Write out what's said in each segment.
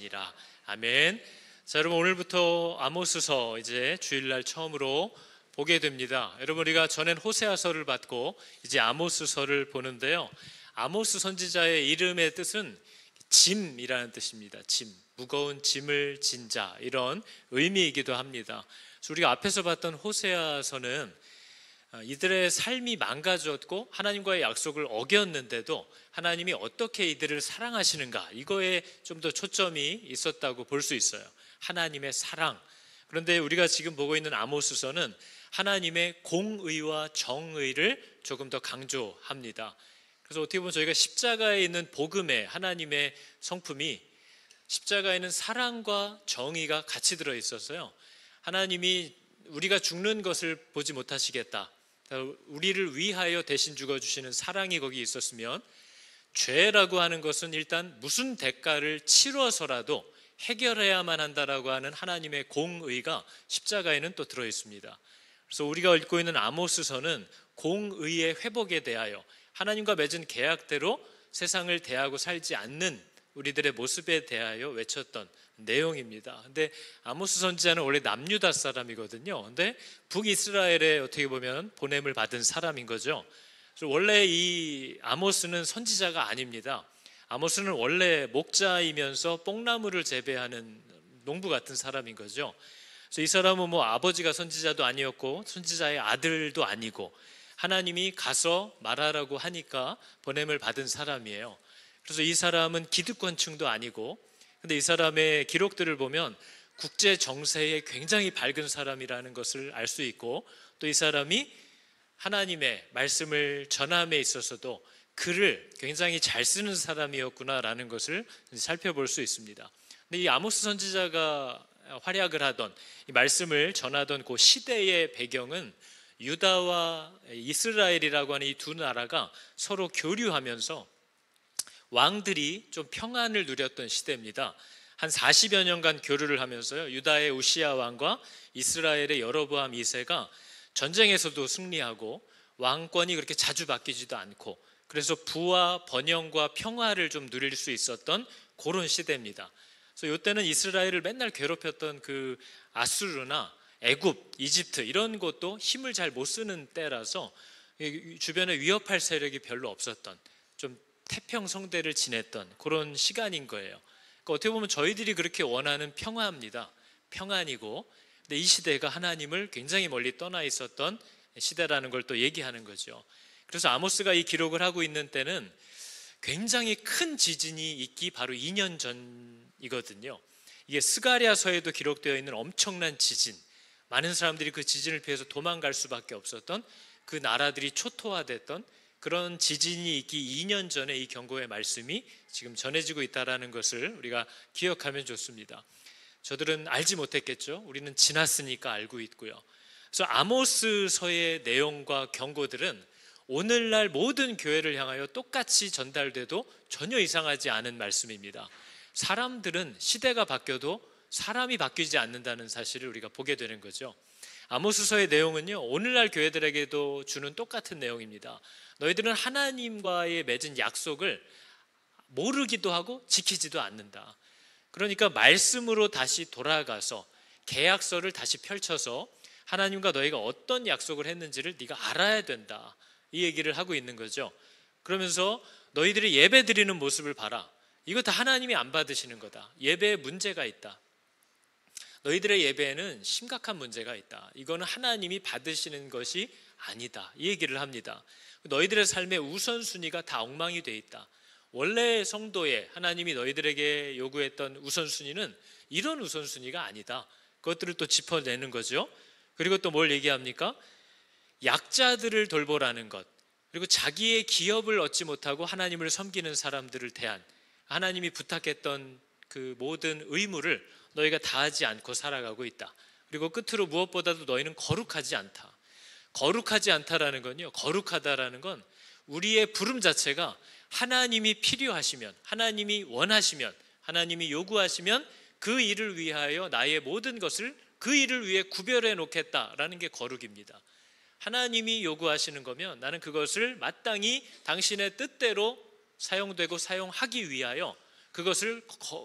것이니라. 아멘. 자, 여러분, 오늘부터 아모스서 이제 주일날 처음으로 보게 됩니다. 여러분, 우리가 전엔 호세아서를 받고 이제 아모스서를 보는데요. 아모스 선지자의 이름의 뜻은 짐이라는 뜻입니다. 짐, 무거운 짐을 진 자, 이런 의미이기도 합니다. 그래서 우리가 앞에서 봤던 호세아서는 이들의 삶이 망가졌고 하나님과의 약속을 어겼는데도 하나님이 어떻게 이들을 사랑하시는가, 이거에 좀 더 초점이 있었다고 볼 수 있어요. 하나님의 사랑. 그런데 우리가 지금 보고 있는 아모스서는 하나님의 공의와 정의를 조금 더 강조합니다. 그래서 어떻게 보면 저희가 십자가에 있는 복음의 하나님의 성품이 십자가에는 사랑과 정의가 같이 들어있어서요, 하나님이 우리가 죽는 것을 보지 못하시겠다, 우리를 위하여 대신 죽어주시는 사랑이 거기 있었으면 죄라고 하는 것은 일단 무슨 대가를 치러서라도 해결해야만 한다라고 하는 하나님의 공의가 십자가에는 또 들어있습니다. 그래서 우리가 읽고 있는 아모스서는 공의의 회복에 대하여 하나님과 맺은 계약대로 세상을 대하고 살지 않는 우리들의 모습에 대하여 외쳤던 내용입니다. 근데 아모스 선지자는 원래 남유다 사람이거든요. 근데 북이스라엘에 어떻게 보면 보냄을 받은 사람인 거죠. 그래서 원래 이 아모스는 선지자가 아닙니다. 아모스는 원래 목자이면서 뽕나무를 재배하는 농부 같은 사람인 거죠. 그래서 이 사람은 뭐 아버지가 선지자도 아니었고 선지자의 아들도 아니고 하나님이 가서 말하라고 하니까 보냄을 받은 사람이에요. 그래서 이 사람은 기득권층도 아니고, 근데 이 사람의 기록들을 보면 국제 정세에 굉장히 밝은 사람이라는 것을 알 수 있고, 또 이 사람이 하나님의 말씀을 전함에 있어서도 글을 굉장히 잘 쓰는 사람이었구나라는 것을 살펴볼 수 있습니다. 근데 이 아모스 선지자가 활약을 하던, 이 말씀을 전하던 그 시대의 배경은 유다와 이스라엘이라고 하는 이 두 나라가 서로 교류하면서 왕들이 좀 평안을 누렸던 시대입니다. 한 40여 년간 교류를 하면서요, 유다의 우시야 왕과 이스라엘의 여로보암 2세가 전쟁에서도 승리하고 왕권이 그렇게 자주 바뀌지도 않고, 그래서 부와 번영과 평화를 좀 누릴 수 있었던 그런 시대입니다. 그래서 이때는 이스라엘을 맨날 괴롭혔던 그 아수르나 애굽, 이집트 이런 곳도 힘을 잘 못 쓰는 때라서 주변에 위협할 세력이 별로 없었던, 좀 태평성대를 지냈던 그런 시간인 거예요. 그러니까 어떻게 보면 저희들이 그렇게 원하는 평화입니다. 평안이고, 근데 이 시대가 하나님을 굉장히 멀리 떠나 있었던 시대라는 걸 또 얘기하는 거죠. 그래서 아모스가 이 기록을 하고 있는 때는 굉장히 큰 지진이 있기 바로 2년 전이거든요. 이게 스가랴서에도 기록되어 있는 엄청난 지진, 많은 사람들이 그 지진을 피해서 도망갈 수밖에 없었던, 그 나라들이 초토화됐던 그런 지진이 있기 2년 전에 이 경고의 말씀이 지금 전해지고 있다는 것을 우리가 기억하면 좋습니다. 저들은 알지 못했겠죠. 우리는 지났으니까 알고 있고요. 그래서 아모스서의 내용과 경고들은 오늘날 모든 교회를 향하여 똑같이 전달돼도 전혀 이상하지 않은 말씀입니다. 사람들은 시대가 바뀌어도 사람이 바뀌지 않는다는 사실을 우리가 보게 되는 거죠. 아모스서의 내용은요, 오늘날 교회들에게도 주는 똑같은 내용입니다. 너희들은 하나님과의 맺은 약속을 모르기도 하고 지키지도 않는다. 그러니까 말씀으로 다시 돌아가서 계약서를 다시 펼쳐서 하나님과 너희가 어떤 약속을 했는지를 네가 알아야 된다, 이 얘기를 하고 있는 거죠. 그러면서 너희들이 예배 드리는 모습을 봐라. 이거 다 하나님이 안 받으시는 거다. 예배에 문제가 있다. 너희들의 예배에는 심각한 문제가 있다. 이거는 하나님이 받으시는 것이 아니다, 이 얘기를 합니다. 너희들의 삶의 우선순위가 다 엉망이 돼 있다. 원래 성도에 하나님이 너희들에게 요구했던 우선순위는 이런 우선순위가 아니다. 그것들을 또 짚어내는 거죠. 그리고 또 뭘 얘기합니까? 약자들을 돌보라는 것, 그리고 자기의 기업을 얻지 못하고 하나님을 섬기는 사람들을 대한 하나님이 부탁했던 그 모든 의무를 너희가 다하지 않고 살아가고 있다. 그리고 끝으로 무엇보다도 너희는 거룩하지 않다. 거룩하지 않다라는 건요, 거룩하다라는 건 우리의 부름 자체가 하나님이 필요하시면, 하나님이 원하시면, 하나님이 요구하시면 그 일을 위하여 나의 모든 것을 그 일을 위해 구별해 놓겠다라는 게 거룩입니다. 하나님이 요구하시는 거면 나는 그것을 마땅히 당신의 뜻대로 사용되고 사용하기 위하여 그것을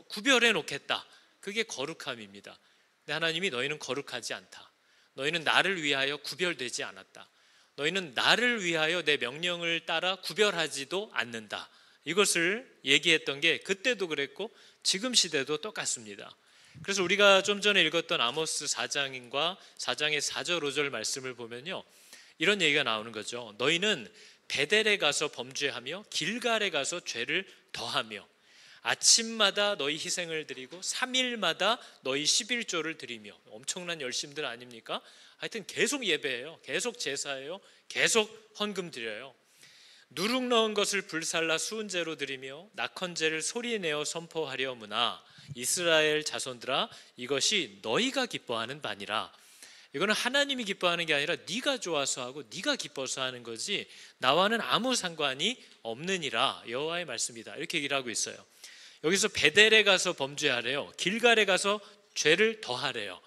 구별해 놓겠다. 그게 거룩함입니다. 근데 하나님이 너희는 거룩하지 않다. 너희는 나를 위하여 구별되지 않았다. 너희는 나를 위하여 내 명령을 따라 구별하지도 않는다. 이것을 얘기했던 게 그때도 그랬고 지금 시대도 똑같습니다. 그래서 우리가 좀 전에 읽었던 아모스 4장과 4장의 4절 5절 말씀을 보면요, 이런 얘기가 나오는 거죠. 너희는 베델에 가서 범죄하며 길갈에 가서 죄를 더하며 아침마다 너희 희생을 드리고 3일마다 너희 11조를 드리며. 엄청난 열심들 아닙니까? 하여튼 계속 예배해요. 계속 제사해요. 계속 헌금 드려요. 누룩 넣은 것을 불살라 수은제로 드리며 낙헌제를 소리내어 선포하려무나 이스라엘 자손들아, 이것이 너희가 기뻐하는 바니라. 이거는 하나님이 기뻐하는 게 아니라 네가 좋아서 하고 네가 기뻐서 하는 거지 나와는 아무 상관이 없느니라. 여호와의 말씀이다. 이렇게 얘기를 하고 있어요. 여기서 베델에 가서 범죄하래요. 길갈에 가서 죄를 더하래요.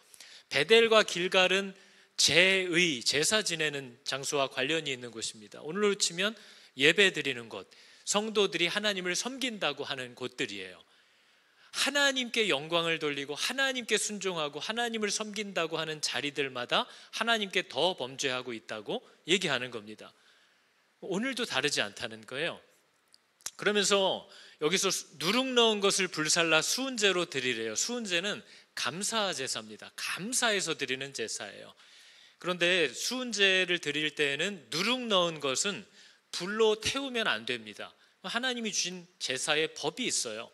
베델과 길갈은 제의, 제사 지내는 장소와 관련이 있는 곳입니다. 오늘로 치면 예배 드리는 곳, 성도들이 하나님을 섬긴다고 하는 곳들이에요. 하나님께 영광을 돌리고 하나님께 순종하고 하나님을 섬긴다고 하는 자리들마다 하나님께 더 범죄하고 있다고 얘기하는 겁니다. 오늘도 다르지 않다는 거예요. 그러면서 여기서 누룩 넣은 것을 불살라 수은제로 드리래요. 수은제는 감사 제사입니다. 감사해서 드리는 제사예요. 그런데 수은제를 드릴 때에는 누룩 넣은 것은 불로 태우면 안 됩니다. 하나님이 주신 제사의 법이 있어요.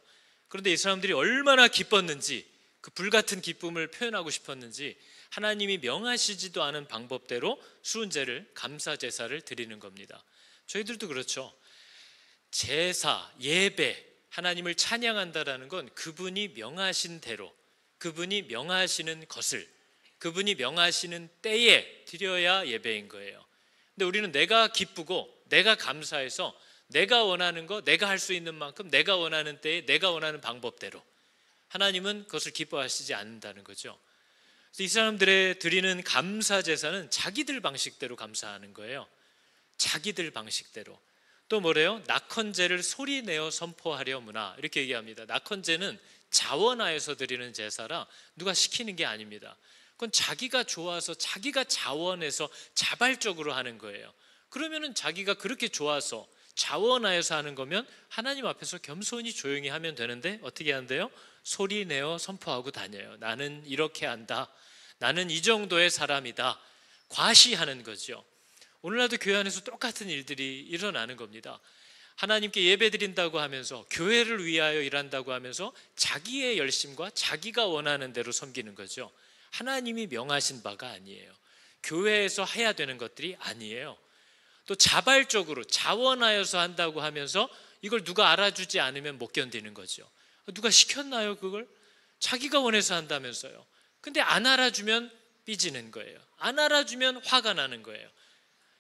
그런데 이 사람들이 얼마나 기뻤는지, 그 불같은 기쁨을 표현하고 싶었는지 하나님이 명하시지도 않은 방법대로 수은제를, 감사 제사를 드리는 겁니다. 저희들도 그렇죠. 제사, 예배, 하나님을 찬양한다라는 건 그분이 명하신 대로, 그분이 명하시는 것을, 그분이 명하시는 때에 드려야 예배인 거예요. 근데 우리는 내가 기쁘고 내가 감사해서 내가 원하는 거, 내가 할 수 있는 만큼 내가 원하는 때에 내가 원하는 방법대로, 하나님은 그것을 기뻐하시지 않는다는 거죠. 그래서 이 사람들의 드리는 감사 제사는 자기들 방식대로 감사하는 거예요. 자기들 방식대로. 또 뭐래요? 낙헌제를 소리내어 선포하려무나, 이렇게 얘기합니다. 낙헌제는 자원하여서 드리는 제사라 누가 시키는 게 아닙니다. 그건 자기가 좋아서 자기가 자원해서 자발적으로 하는 거예요. 그러면은 자기가 그렇게 좋아서 자원하여서 하는 거면 하나님 앞에서 겸손히 조용히 하면 되는데 어떻게 한대요? 소리내어 선포하고 다녀요. 나는 이렇게 한다. 나는 이 정도의 사람이다. 과시하는 거죠. 오늘날도 교회 안에서 똑같은 일들이 일어나는 겁니다. 하나님께 예배드린다고 하면서, 교회를 위하여 일한다고 하면서 자기의 열심과 자기가 원하는 대로 섬기는 거죠. 하나님이 명하신 바가 아니에요. 교회에서 해야 되는 것들이 아니에요. 또 자발적으로 자원하여서 한다고 하면서 이걸 누가 알아주지 않으면 못 견디는 거죠. 누가 시켰나요 그걸? 자기가 원해서 한다면서요. 근데 안 알아주면 삐지는 거예요. 안 알아주면 화가 나는 거예요.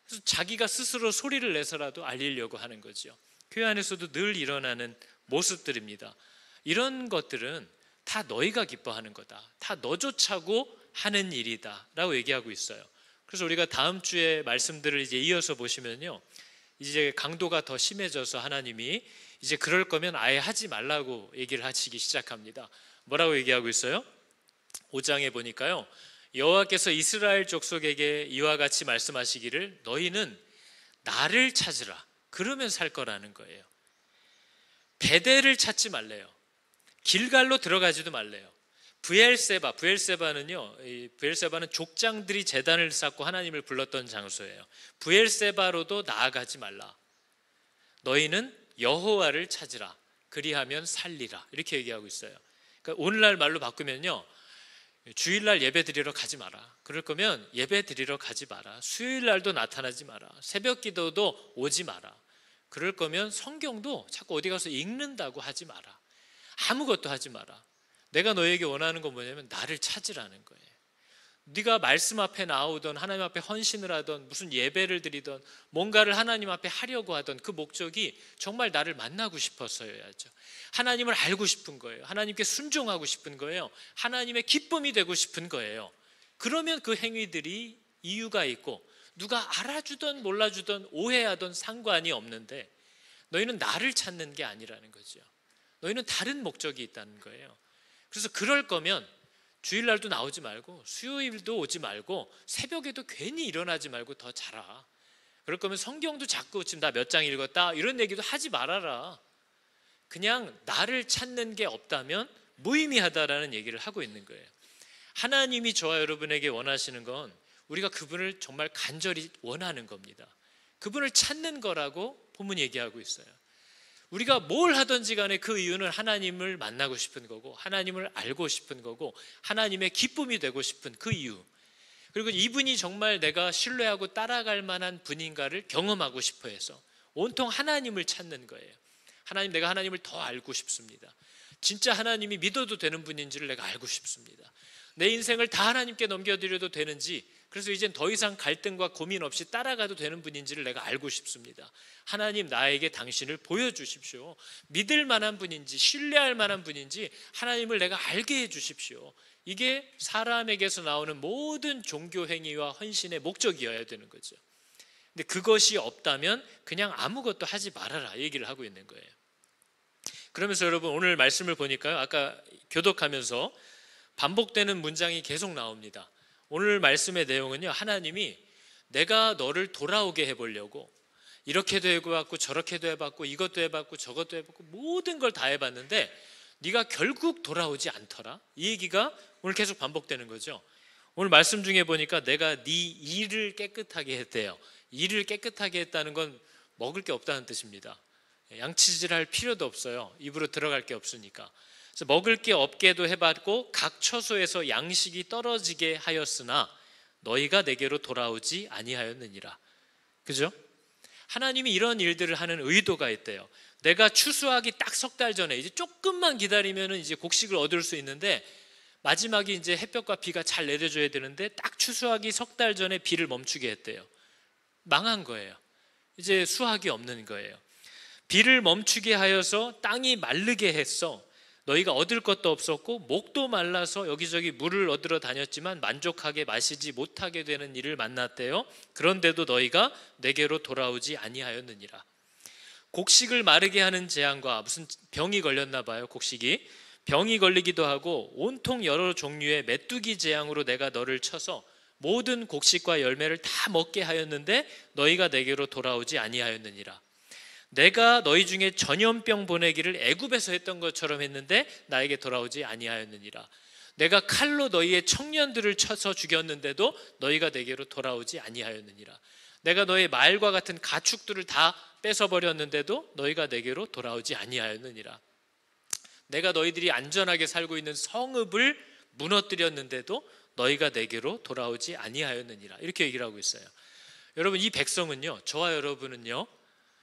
그래서 자기가 스스로 소리를 내서라도 알리려고 하는 거죠. 교회 안에서도 늘 일어나는 모습들입니다. 이런 것들은 다 너희가 기뻐하는 거다. 다 너 좋자고 하는 일이다 라고 얘기하고 있어요. 그래서 우리가 다음 주에 말씀들을 이제 이어서 보시면요, 이제 강도가 더 심해져서 하나님이 이제 그럴 거면 아예 하지 말라고 얘기를 하시기 시작합니다. 뭐라고 얘기하고 있어요? 5장에 보니까요, 여호와께서 이스라엘 족속에게 이와 같이 말씀하시기를 너희는 나를 찾으라. 그러면 살 거라는 거예요. 베델을 찾지 말래요. 길갈로 들어가지도 말래요. 부엘세바는요, 부엘세바는 족장들이 제단을 쌓고 하나님을 불렀던 장소예요. 부엘세바로도 나아가지 말라. 너희는 여호와를 찾으라. 그리하면 살리라. 이렇게 얘기하고 있어요. 그러니까 오늘날 말로 바꾸면요, 주일날 예배 드리러 가지 마라. 그럴 거면 예배 드리러 가지 마라. 수요일날도 나타나지 마라. 새벽 기도도 오지 마라. 그럴 거면 성경도 자꾸 어디 가서 읽는다고 하지 마라. 아무것도 하지 마라. 내가 너에게 원하는 건 뭐냐면 나를 찾으라는 거예요. 네가 말씀 앞에 나오던, 하나님 앞에 헌신을 하던, 무슨 예배를 드리던, 뭔가를 하나님 앞에 하려고 하던 그 목적이 정말 나를 만나고 싶어서여야죠. 하나님을 알고 싶은 거예요. 하나님께 순종하고 싶은 거예요. 하나님의 기쁨이 되고 싶은 거예요. 그러면 그 행위들이 이유가 있고 누가 알아주던 몰라주던 오해하던 상관이 없는데, 너희는 나를 찾는 게 아니라는 거죠. 너희는 다른 목적이 있다는 거예요. 그래서 그럴 거면 주일날도 나오지 말고 수요일도 오지 말고 새벽에도 괜히 일어나지 말고 더 자라. 그럴 거면 성경도 자꾸 지금 나 몇 장 읽었다 이런 얘기도 하지 말아라. 그냥 나를 찾는 게 없다면 무의미하다라는 얘기를 하고 있는 거예요. 하나님이 저와 여러분에게 원하시는 건 우리가 그분을 정말 간절히 원하는 겁니다. 그분을 찾는 거라고 본문이 얘기하고 있어요. 우리가 뭘 하든지 간에 그 이유는 하나님을 만나고 싶은 거고 하나님을 알고 싶은 거고 하나님의 기쁨이 되고 싶은 그 이유, 그리고 이분이 정말 내가 신뢰하고 따라갈 만한 분인가를 경험하고 싶어 해서 온통 하나님을 찾는 거예요. 하나님, 내가 하나님을 더 알고 싶습니다. 진짜 하나님이 믿어도 되는 분인지를 내가 알고 싶습니다. 내 인생을 다 하나님께 넘겨드려도 되는지, 그래서 이젠 더 이상 갈등과 고민 없이 따라가도 되는 분인지를 내가 알고 싶습니다. 하나님, 나에게 당신을 보여주십시오. 믿을 만한 분인지 신뢰할 만한 분인지 하나님을 내가 알게 해주십시오. 이게 사람에게서 나오는 모든 종교 행위와 헌신의 목적이어야 되는 거죠. 근데 그것이 없다면 그냥 아무것도 하지 말아라 얘기를 하고 있는 거예요. 그러면서 여러분, 오늘 말씀을 보니까요, 아까 교독하면서 반복되는 문장이 계속 나옵니다. 오늘 말씀의 내용은요, 하나님이 내가 너를 돌아오게 해보려고 이렇게도 해봤고 저렇게도 해봤고 이것도 해봤고 저것도 해봤고 모든 걸 다 해봤는데 네가 결국 돌아오지 않더라. 이 얘기가 오늘 계속 반복되는 거죠. 오늘 말씀 중에 보니까 내가 네 일을 깨끗하게 했대요. 일을 깨끗하게 했다는 건 먹을 게 없다는 뜻입니다. 양치질할 필요도 없어요. 입으로 들어갈 게 없으니까. 그래서 먹을 게 없게도 해봤고 각 처소에서 양식이 떨어지게 하였으나 너희가 내게로 돌아오지 아니하였느니라. 그죠? 하나님이 이런 일들을 하는 의도가 있대요. 내가 추수하기 딱 석 달 전에 이제 조금만 기다리면 이제 곡식을 얻을 수 있는데 마지막에 이제 햇볕과 비가 잘 내려줘야 되는데 딱 추수하기 석 달 전에 비를 멈추게 했대요. 망한 거예요. 이제 수확이 없는 거예요. 비를 멈추게 하여서 땅이 마르게 했어. 너희가 얻을 것도 없었고 목도 말라서 여기저기 물을 얻으러 다녔지만 만족하게 마시지 못하게 되는 일을 만났대요. 그런데도 너희가 내게로 돌아오지 아니하였느니라. 곡식을 마르게 하는 재앙과 무슨 병이 걸렸나 봐요. 곡식이 병이 걸리기도 하고 온통 여러 종류의 메뚜기 재앙으로 내가 너를 쳐서 모든 곡식과 열매를 다 먹게 하였는데 너희가 내게로 돌아오지 아니하였느니라. 내가 너희 중에 전염병 보내기를 애굽에서 했던 것처럼 했는데 나에게 돌아오지 아니하였느니라. 내가 칼로 너희의 청년들을 쳐서 죽였는데도 너희가 내게로 돌아오지 아니하였느니라. 내가 너의 말과 같은 가축들을 다 뺏어버렸는데도 너희가 내게로 돌아오지 아니하였느니라. 내가 너희들이 안전하게 살고 있는 성읍을 무너뜨렸는데도 너희가 내게로 돌아오지 아니하였느니라. 이렇게 얘기를 하고 있어요. 여러분, 이 백성은요, 저와 여러분은요,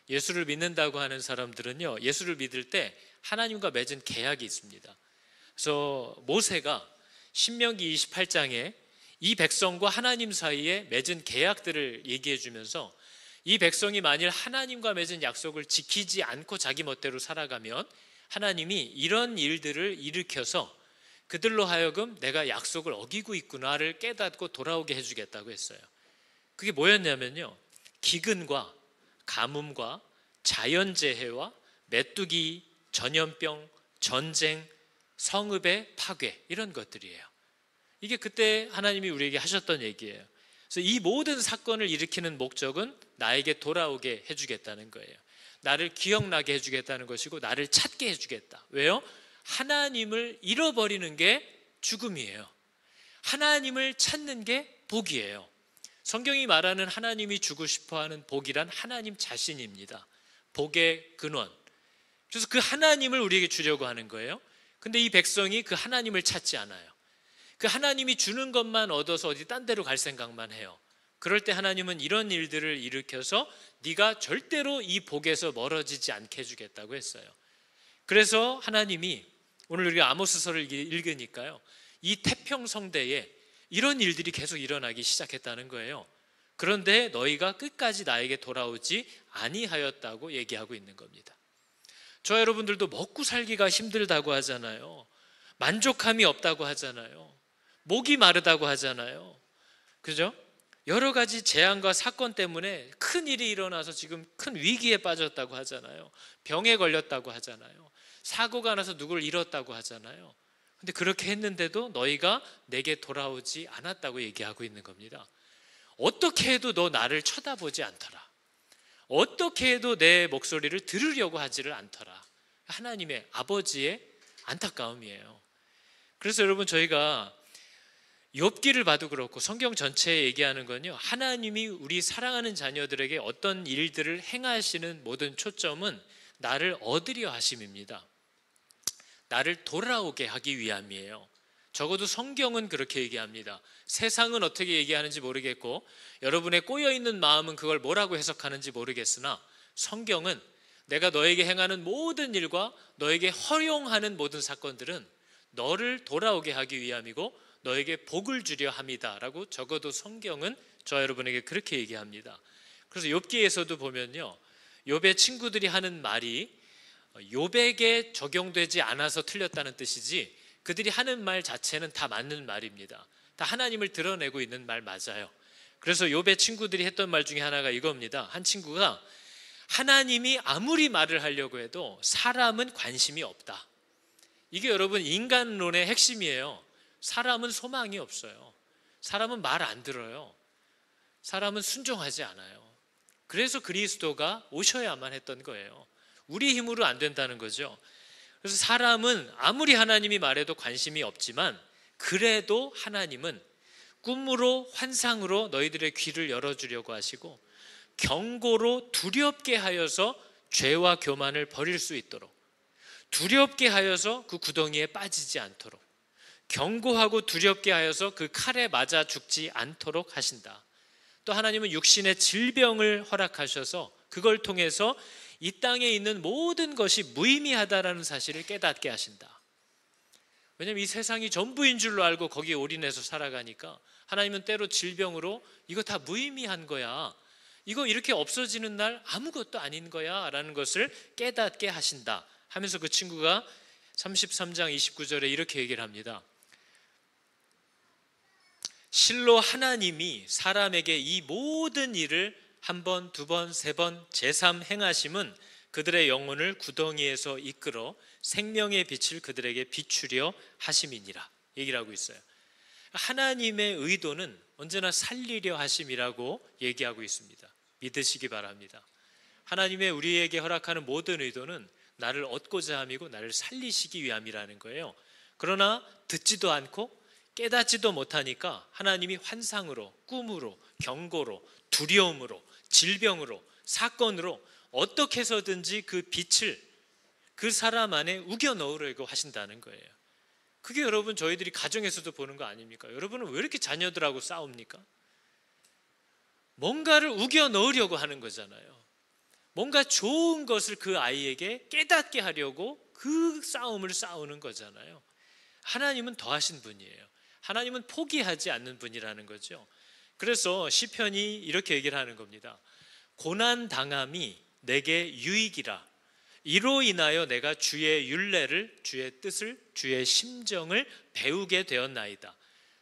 예수를 믿는다고 하는 사람들은요, 예수를 믿을 때 하나님과 맺은 계약이 있습니다. 그래서 모세가 신명기 28장에 이 백성과 하나님 사이에 맺은 계약들을 얘기해 주면서 이 백성이 만일 하나님과 맺은 약속을 지키지 않고 자기 멋대로 살아가면 하나님이 이런 일들을 일으켜서 그들로 하여금 내가 약속을 어기고 있구나를 깨닫고 돌아오게 해주겠다고 했어요. 그게 뭐였냐면요, 기근과 가뭄과 자연재해와 메뚜기, 전염병, 전쟁, 성읍의 파괴, 이런 것들이에요. 이게 그때 하나님이 우리에게 하셨던 얘기예요. 그래서 이 모든 사건을 일으키는 목적은 나에게 돌아오게 해주겠다는 거예요. 나를 기억나게 해주겠다는 것이고 나를 찾게 해주겠다. 왜요? 하나님을 잃어버리는 게 죽음이에요. 하나님을 찾는 게 복이에요. 성경이 말하는 하나님이 주고 싶어하는 복이란 하나님 자신입니다. 복의 근원. 그래서 그 하나님을 우리에게 주려고 하는 거예요. 근데 이 백성이 그 하나님을 찾지 않아요. 그 하나님이 주는 것만 얻어서 어디 딴 데로 갈 생각만 해요. 그럴 때 하나님은 이런 일들을 일으켜서 네가 절대로 이 복에서 멀어지지 않게 해주겠다고 했어요. 그래서 하나님이 오늘 우리가 아모스서를 읽으니까요, 이 태평성대에 이런 일들이 계속 일어나기 시작했다는 거예요. 그런데 너희가 끝까지 나에게 돌아오지 아니하였다고 얘기하고 있는 겁니다. 저 여러분들도 먹고 살기가 힘들다고 하잖아요. 만족함이 없다고 하잖아요. 목이 마르다고 하잖아요. 그죠? 여러 가지 재앙과 사건 때문에 큰 일이 일어나서 지금 큰 위기에 빠졌다고 하잖아요. 병에 걸렸다고 하잖아요. 사고가 나서 누구를 잃었다고 하잖아요. 근데 그렇게 했는데도 너희가 내게 돌아오지 않았다고 얘기하고 있는 겁니다. 어떻게 해도 너 나를 쳐다보지 않더라. 어떻게 해도 내 목소리를 들으려고 하지를 않더라. 하나님의 아버지의 안타까움이에요. 그래서 여러분, 저희가 욥기를 봐도 그렇고 성경 전체에 얘기하는 건요, 하나님이 우리 사랑하는 자녀들에게 어떤 일들을 행하시는 모든 초점은 나를 얻으려 하심입니다. 나를 돌아오게 하기 위함이에요. 적어도 성경은 그렇게 얘기합니다. 세상은 어떻게 얘기하는지 모르겠고 여러분의 꼬여있는 마음은 그걸 뭐라고 해석하는지 모르겠으나 성경은 내가 너에게 행하는 모든 일과 너에게 허용하는 모든 사건들은 너를 돌아오게 하기 위함이고 너에게 복을 주려 함이다 라고 적어도 성경은 저 여러분에게 그렇게 얘기합니다. 그래서 욥기에서도 보면요, 욥의 친구들이 하는 말이 욥에게 적용되지 않아서 틀렸다는 뜻이지 그들이 하는 말 자체는 다 맞는 말입니다. 다 하나님을 드러내고 있는 말 맞아요. 그래서 욥의 친구들이 했던 말 중에 하나가 이겁니다. 한 친구가 하나님이 아무리 말을 하려고 해도 사람은 관심이 없다. 이게 여러분 인간론의 핵심이에요. 사람은 소망이 없어요. 사람은 말 안 들어요. 사람은 순종하지 않아요. 그래서 그리스도가 오셔야만 했던 거예요. 우리 힘으로 안 된다는 거죠. 그래서 사람은 아무리 하나님이 말해도 관심이 없지만 그래도 하나님은 꿈으로 환상으로 너희들의 귀를 열어주려고 하시고 경고로 두렵게 하여서 죄와 교만을 버릴 수 있도록, 두렵게 하여서 그 구덩이에 빠지지 않도록, 경고하고 두렵게 하여서 그 칼에 맞아 죽지 않도록 하신다. 또 하나님은 육신의 질병을 허락하셔서 그걸 통해서 이 땅에 있는 모든 것이 무의미하다라는 사실을 깨닫게 하신다. 왜냐하면 이 세상이 전부인 줄로 알고 거기에 올인해서 살아가니까 하나님은 때로 질병으로 이거 다 무의미한 거야, 이거 이렇게 없어지는 날 아무것도 아닌 거야 라는 것을 깨닫게 하신다 하면서 그 친구가 33장 29절에 이렇게 얘기를 합니다. 실로 하나님이 사람에게 이 모든 일을 한 번, 두 번, 세 번, 제삼 행하심은 그들의 영혼을 구덩이에서 이끌어 생명의 빛을 그들에게 비추려 하심이니라 얘기를 하고 있어요. 하나님의 의도는 언제나 살리려 하심이라고 얘기하고 있습니다. 믿으시기 바랍니다. 하나님의 우리에게 허락하는 모든 의도는 나를 얻고자 함이고 나를 살리시기 위함이라는 거예요. 그러나 듣지도 않고 깨닫지도 못하니까 하나님이 환상으로, 꿈으로, 경고로, 두려움으로, 질병으로, 사건으로 어떻게 해서든지 그 빛을 그 사람 안에 우겨 넣으려고 하신다는 거예요. 그게 여러분 저희들이 가정에서도 보는 거 아닙니까? 여러분은 왜 이렇게 자녀들하고 싸웁니까? 뭔가를 우겨 넣으려고 하는 거잖아요. 뭔가 좋은 것을 그 아이에게 깨닫게 하려고 그 싸움을 싸우는 거잖아요. 하나님은 더하신 분이에요. 하나님은 포기하지 않는 분이라는 거죠. 그래서 시편이 이렇게 얘기를 하는 겁니다. 고난 당함이 내게 유익이라. 이로 인하여 내가 주의 율례를, 주의 뜻을, 주의 심정을 배우게 되었나이다.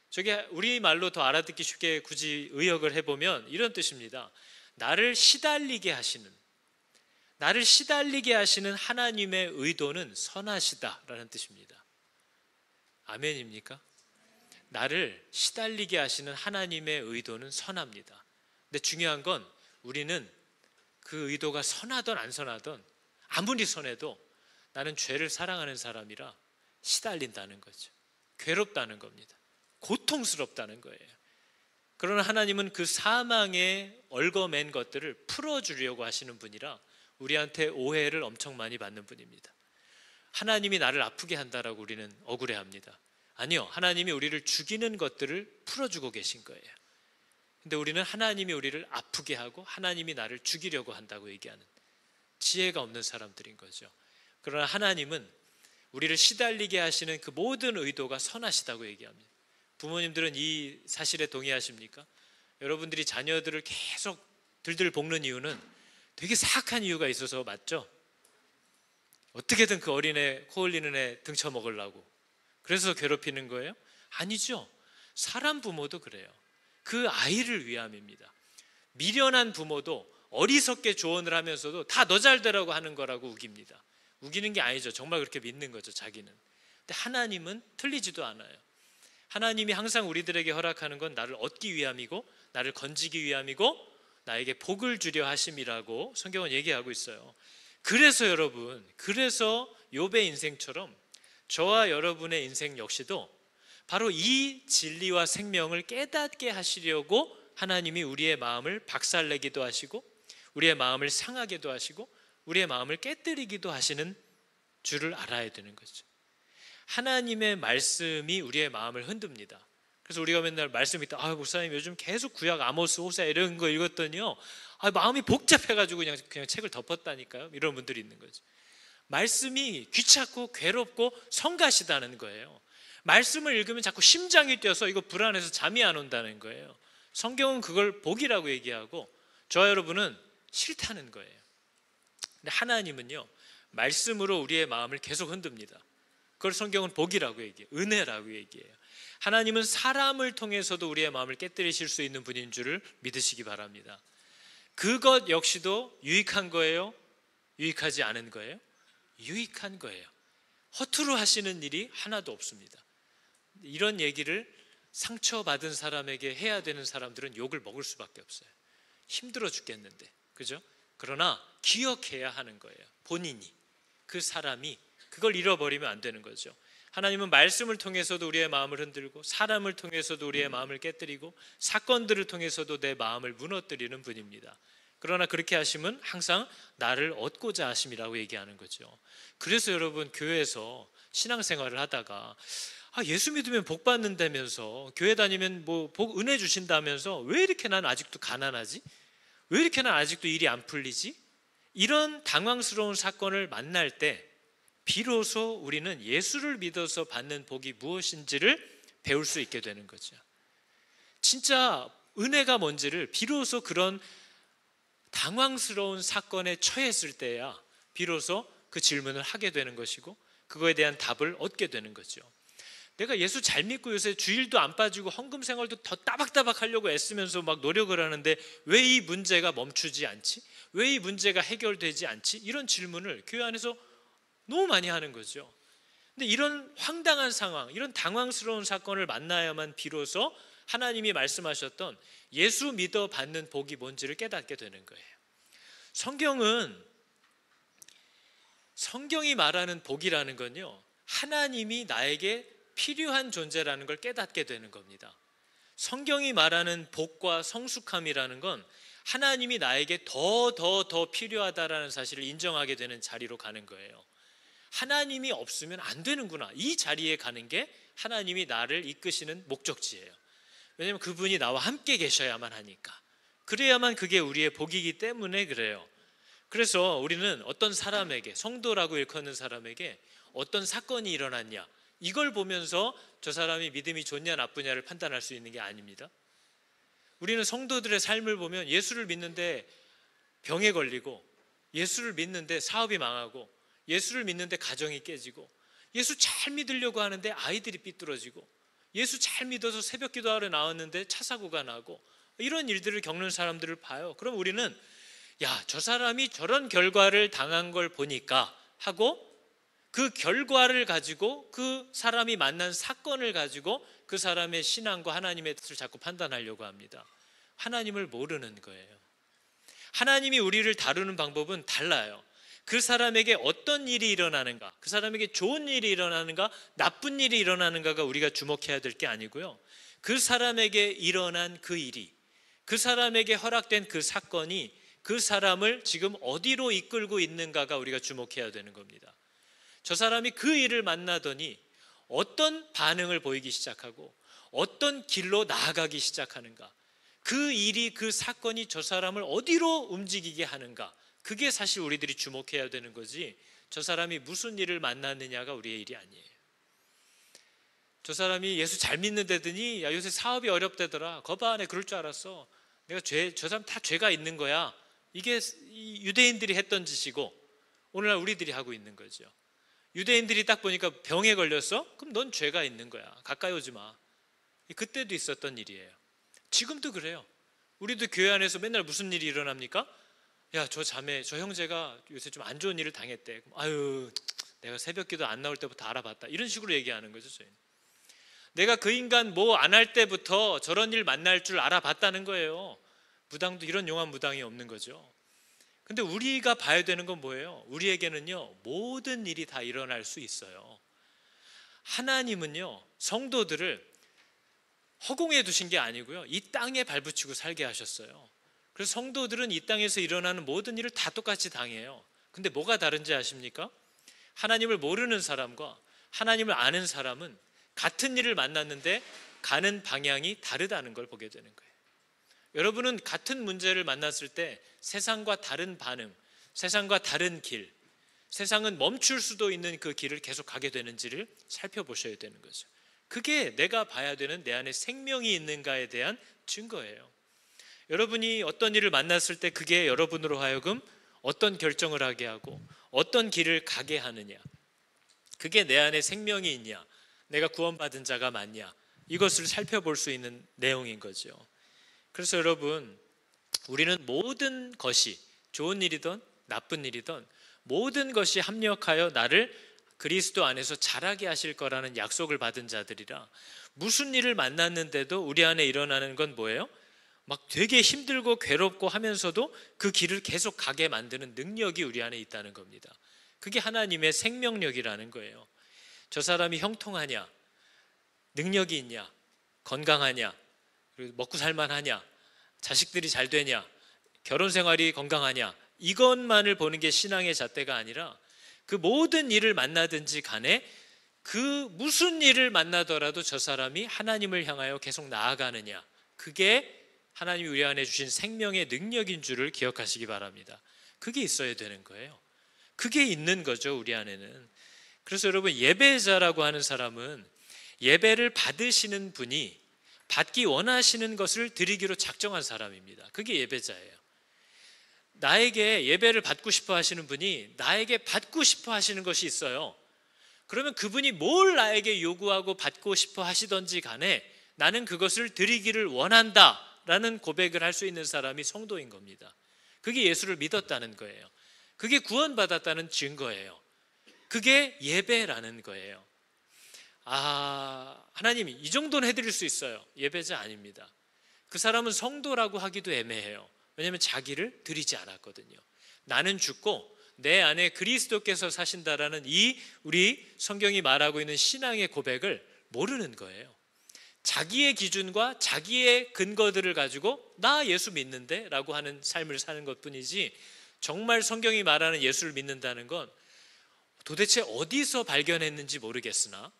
저게 우리말로 더 알아듣기 쉽게 굳이 의역을 해보면 이런 뜻입니다. 나를 시달리게 하시는 하나님의 의도는 선하시다라는 뜻입니다. 아멘입니까? 나를 시달리게 하시는 하나님의 의도는 선합니다. 근데 중요한 건 우리는 그 의도가 선하든 안 선하든 아무리 선해도 나는 죄를 사랑하는 사람이라 시달린다는 거죠. 괴롭다는 겁니다. 고통스럽다는 거예요. 그러나 하나님은 그 사망에 얽어맨 것들을 풀어주려고 하시는 분이라 우리한테 오해를 엄청 많이 받는 분입니다. 하나님이 나를 아프게 한다라고 우리는 억울해합니다. 아니요, 하나님이 우리를 죽이는 것들을 풀어주고 계신 거예요. 근데 우리는 하나님이 우리를 아프게 하고 하나님이 나를 죽이려고 한다고 얘기하는 지혜가 없는 사람들인 거죠. 그러나 하나님은 우리를 시달리게 하시는 그 모든 의도가 선하시다고 얘기합니다. 부모님들은 이 사실에 동의하십니까? 여러분들이 자녀들을 계속 들들 볶는 이유는 되게 사악한 이유가 있어서 맞죠? 어떻게든 그 어린애, 코 흘리는 애 등쳐먹으려고 그래서 괴롭히는 거예요? 아니죠. 사람 부모도 그래요. 그 아이를 위함입니다. 미련한 부모도 어리석게 조언을 하면서도 다 너 잘 되라고 하는 거라고 우깁니다. 우기는 게 아니죠. 정말 그렇게 믿는 거죠, 자기는. 근데 하나님은 틀리지도 않아요. 하나님이 항상 우리들에게 허락하는 건 나를 얻기 위함이고 나를 건지기 위함이고 나에게 복을 주려 하심이라고 성경은 얘기하고 있어요. 그래서 여러분, 그래서 욥의 인생처럼 저와 여러분의 인생 역시도 바로 이 진리와 생명을 깨닫게 하시려고 하나님이 우리의 마음을 박살내기도 하시고 우리의 마음을 상하게도 하시고 우리의 마음을 깨뜨리기도 하시는 줄을 알아야 되는 거죠. 하나님의 말씀이 우리의 마음을 흔듭니다. 그래서 우리가 맨날 말씀 읽다 목사님 요즘 계속 구약 아모스 호세아 이런 거 읽었더니요 마음이 복잡해가지고 그냥 책을 덮었다니까요. 이런 분들이 있는 거죠. 말씀이 귀찮고 괴롭고 성가시다는 거예요. 말씀을 읽으면 자꾸 심장이 뛰어서 이거 불안해서 잠이 안 온다는 거예요. 성경은 그걸 복이라고 얘기하고 저와 여러분은 싫다는 거예요. 근데 하나님은요 말씀으로 우리의 마음을 계속 흔듭니다. 그걸 성경은 복이라고 얘기해요. 은혜라고 얘기해요. 하나님은 사람을 통해서도 우리의 마음을 깨뜨리실 수 있는 분인 줄을 믿으시기 바랍니다. 그것 역시도 유익한 거예요? 유익하지 않은 거예요? 유익한 거예요. 허투루 하시는 일이 하나도 없습니다. 이런 얘기를 상처받은 사람에게 해야 되는 사람들은 욕을 먹을 수밖에 없어요. 힘들어 죽겠는데, 그죠? 그러나 기억해야 하는 거예요. 본인이, 그 사람이 그걸 잃어버리면 안 되는 거죠. 하나님은 말씀을 통해서도 우리의 마음을 흔들고 사람을 통해서도 우리의 마음을 깨뜨리고 사건들을 통해서도 내 마음을 무너뜨리는 분입니다. 그러나 그렇게 하심은 항상 나를 얻고자 하심이라고 얘기하는 거죠. 그래서 여러분 교회에서 신앙생활을 하다가 예수 믿으면 복 받는다면서 교회 다니면 복 은혜 주신다면서 왜 이렇게 난 아직도 가난하지? 왜 이렇게 난 아직도 일이 안 풀리지? 이런 당황스러운 사건을 만날 때 비로소 우리는 예수를 믿어서 받는 복이 무엇인지를 배울 수 있게 되는 거죠. 진짜 은혜가 뭔지를 비로소 그런 당황스러운 사건에 처했을 때야 비로소 그 질문을 하게 되는 것이고 그거에 대한 답을 얻게 되는 거죠. 내가 예수 잘 믿고 요새 주일도 안 빠지고 헌금 생활도 더 따박따박 하려고 애쓰면서 막 노력을 하는데 왜 이 문제가 멈추지 않지? 왜 이 문제가 해결되지 않지? 이런 질문을 교회 안에서 너무 많이 하는 거죠. 근데 이런 황당한 상황, 이런 당황스러운 사건을 만나야만 비로소 하나님이 말씀하셨던 예수 믿어 받는 복이 뭔지를 깨닫게 되는 거예요. 성경이 말하는 복이라는 건요, 하나님이 나에게 필요한 존재라는 걸 깨닫게 되는 겁니다. 성경이 말하는 복과 성숙함이라는 건 하나님이 나에게 더 필요하다라는 사실을 인정하게 되는 자리로 가는 거예요. 하나님이 없으면 안 되는구나. 이 자리에 가는 게 하나님이 나를 이끄시는 목적지예요. 왜냐하면 그분이 나와 함께 계셔야만 하니까. 그래야만 그게 우리의 복이기 때문에 그래요. 그래서 우리는 어떤 사람에게, 성도라고 일컫는 사람에게 어떤 사건이 일어났냐, 이걸 보면서 저 사람이 믿음이 좋냐 나쁘냐를 판단할 수 있는 게 아닙니다. 우리는 성도들의 삶을 보면 예수를 믿는데 병에 걸리고, 예수를 믿는데 사업이 망하고, 예수를 믿는데 가정이 깨지고, 예수 잘 믿으려고 하는데 아이들이 삐뚤어지고, 예수 잘 믿어서 새벽 기도하러 나왔는데 차 사고가 나고, 이런 일들을 겪는 사람들을 봐요. 그럼 우리는 저 사람이 저런 결과를 당한 걸 보니까 하고, 그 결과를 가지고 그 사람이 만난 사건을 가지고 그 사람의 신앙과 하나님의 뜻을 자꾸 판단하려고 합니다. 하나님을 모르는 거예요. 하나님이 우리를 다루는 방법은 달라요. 그 사람에게 어떤 일이 일어나는가, 그 사람에게 좋은 일이 일어나는가, 나쁜 일이 일어나는가가 우리가 주목해야 될 게 아니고요, 그 사람에게 일어난 그 일이, 그 사람에게 허락된 그 사건이 그 사람을 지금 어디로 이끌고 있는가가 우리가 주목해야 되는 겁니다. 저 사람이 그 일을 만나더니 어떤 반응을 보이기 시작하고 어떤 길로 나아가기 시작하는가, 그 일이, 그 사건이 저 사람을 어디로 움직이게 하는가, 그게 사실 우리들이 주목해야 되는 거지, 저 사람이 무슨 일을 만났느냐가 우리의 일이 아니에요. 저 사람이 예수 잘 믿는다더니 요새 사업이 어렵다더라, 거봐 내 그럴 줄 알았어, 내가 저 사람 다 죄가 있는 거야, 이게 유대인들이 했던 짓이고 오늘날 우리들이 하고 있는 거죠. 유대인들이 딱 보니까 병에 걸렸어? 그럼 넌 죄가 있는 거야, 가까이 오지 마. 그때도 있었던 일이에요. 지금도 그래요. 우리도 교회 안에서 맨날 무슨 일이 일어납니까? 야, 저 자매, 저 형제가 요새 좀 안 좋은 일을 당했대. 아유, 내가 새벽기도 안 나올 때부터 알아봤다. 이런 식으로 얘기하는 거죠. 저희는. 내가 그 인간 뭐 안 할 때부터 저런 일 만날 줄 알아봤다는 거예요. 무당도 이런 용한 무당이 없는 거죠. 근데 우리가 봐야 되는 건 뭐예요? 우리에게는요, 모든 일이 다 일어날 수 있어요. 하나님은요, 성도들을 허공에 두신 게 아니고요, 이 땅에 발붙이고 살게 하셨어요. 그래서 성도들은 이 땅에서 일어나는 모든 일을 다 똑같이 당해요. 근데 뭐가 다른지 아십니까? 하나님을 모르는 사람과 하나님을 아는 사람은 같은 일을 만났는데 가는 방향이 다르다는 걸 보게 되는 거예요. 여러분은 같은 문제를 만났을 때 세상과 다른 반응, 세상과 다른 길, 세상은 멈출 수도 있는 그 길을 계속 가게 되는지를 살펴보셔야 되는 거죠. 그게 내가 봐야 되는 내 안에 생명이 있는가에 대한 증거예요. 여러분이 어떤 일을 만났을 때 그게 여러분으로 하여금 어떤 결정을 하게 하고 어떤 길을 가게 하느냐, 그게 내 안에 생명이 있냐, 내가 구원받은 자가 맞냐, 이것을 살펴볼 수 있는 내용인 거죠. 그래서 여러분, 우리는 모든 것이 좋은 일이든 나쁜 일이든 모든 것이 합력하여 나를 그리스도 안에서 자라게 하실 거라는 약속을 받은 자들이라, 무슨 일을 만났는데도 우리 안에 일어나는 건 뭐예요? 막 되게 힘들고 괴롭고 하면서도 그 길을 계속 가게 만드는 능력이 우리 안에 있다는 겁니다. 그게 하나님의 생명력이라는 거예요. 저 사람이 형통하냐, 능력이 있냐, 건강하냐, 그리고 먹고 살만하냐, 자식들이 잘 되냐, 결혼 생활이 건강하냐, 이것만을 보는 게 신앙의 잣대가 아니라 그 모든 일을 만나든지 간에 그 무슨 일을 만나더라도 저 사람이 하나님을 향하여 계속 나아가느냐, 그게 하나님이 우리 안에 주신 생명의 능력인 줄을 기억하시기 바랍니다. 그게 있어야 되는 거예요. 그게 있는 거죠, 우리 안에는. 그래서 여러분, 예배자라고 하는 사람은 예배를 받으시는 분이 받기 원하시는 것을 드리기로 작정한 사람입니다. 그게 예배자예요. 나에게 예배를 받고 싶어 하시는 분이 나에게 받고 싶어 하시는 것이 있어요. 그러면 그분이 뭘 나에게 요구하고 받고 싶어 하시던지 간에 나는 그것을 드리기를 원한다 라는 고백을 할 수 있는 사람이 성도인 겁니다. 그게 예수를 믿었다는 거예요. 그게 구원받았다는 증거예요. 그게 예배라는 거예요. 하나님이 이 정도는 해드릴 수 있어요. 예배자 아닙니다. 그 사람은 성도라고 하기도 애매해요. 왜냐하면 자기를 드리지 않았거든요. 나는 죽고 내 안에 그리스도께서 사신다라는 이 우리 성경이 말하고 있는 신앙의 고백을 모르는 거예요. 자기의 기준과 자기의 근거들을 가지고 나 예수 믿는데 라고 하는 삶을 사는 것뿐이지, 정말 성경이 말하는 예수를 믿는다는 건 도대체 어디서 발견했는지 모르겠으나